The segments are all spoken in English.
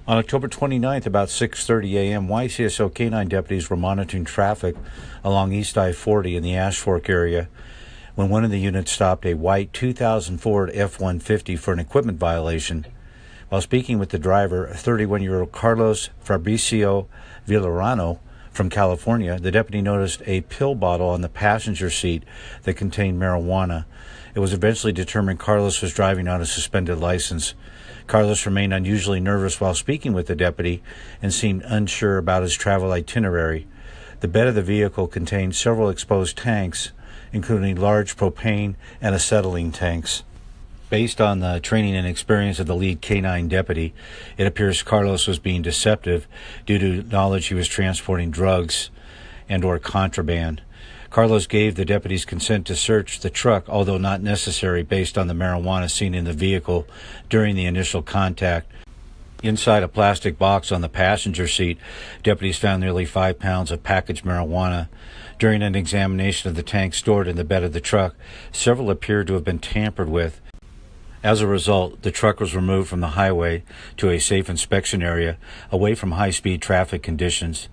On October 29th, about 6:30 a.m., YCSO K-9 deputies were monitoring traffic along East I-40 in the Ash Fork area when one of the units stopped a white 2000 Ford F-150 for an equipment violation. While speaking with the driver, 31-year-old Carlos Fabricio Villarano from California, the deputy noticed a pill bottle on the passenger seat that contained marijuana. It was eventually determined Carlos was driving on a suspended license. Carlos remained unusually nervous while speaking with the deputy and seemed unsure about his travel itinerary. The bed of the vehicle contained several exposed tanks, including large propane and acetylene tanks. Based on the training and experience of the lead K-9 deputy, it appears Carlos was being deceptive due to knowledge he was transporting drugs and/or contraband. Carlos gave the deputies consent to search the truck, although not necessary based on the marijuana seen in the vehicle during the initial contact. Inside a plastic box on the passenger seat, deputies found nearly 5 pounds of packaged marijuana. During an examination of the tanks stored in the bed of the truck, several appeared to have been tampered with. As a result, the truck was removed from the highway to a safe inspection area away from high-speed traffic conditions.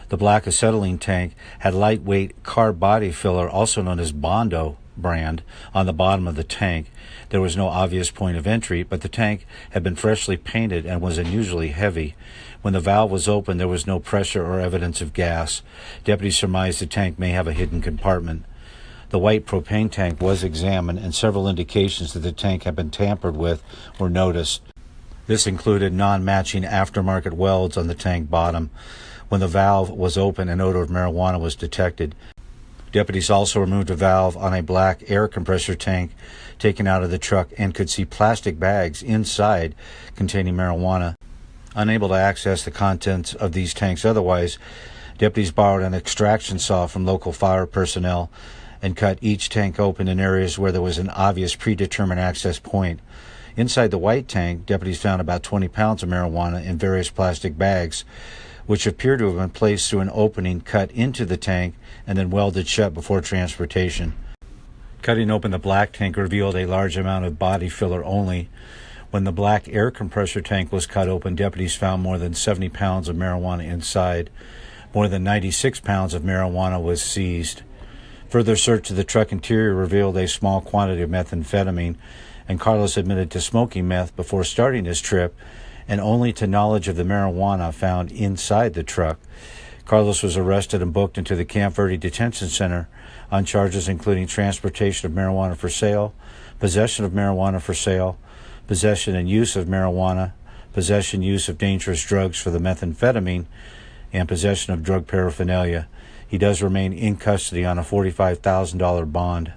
The black acetylene tank had lightweight car body filler, also known as Bondo brand, on the bottom of the tank. There was no obvious point of entry, but the tank had been freshly painted and was unusually heavy. When the valve was open, there was no pressure or evidence of gas. Deputies surmised the tank may have a hidden compartment. The white propane tank was examined, and several indications that the tank had been tampered with were noticed. This included non-matching aftermarket welds on the tank bottom. When the valve was open, an odor of marijuana was detected. Deputies also removed a valve on a black air compressor tank taken out of the truck and could see plastic bags inside containing marijuana. Unable to access the contents of these tanks otherwise, deputies borrowed an extraction saw from local fire personnel and cut each tank open in areas where there was an obvious predetermined access point. Inside the white tank, deputies found about 20 pounds of marijuana in various plastic bags, which appear to have been placed through an opening cut into the tank and then welded shut before transportation. Cutting open the black tank revealed a large amount of body filler only. When the black air compressor tank was cut open, deputies found more than 70 pounds of marijuana inside. More than 96 pounds of marijuana was seized. Further search of the truck interior revealed a small quantity of methamphetamine, and Carlos admitted to smoking meth before starting his trip and only to knowledge of the marijuana found inside the truck. Carlos was arrested and booked into the Camp Verde Detention Center on charges including transportation of marijuana for sale, possession of marijuana for sale, possession and use of marijuana, possession use of dangerous drugs for the methamphetamine, and possession of drug paraphernalia. He does remain in custody on a $45,000 bond.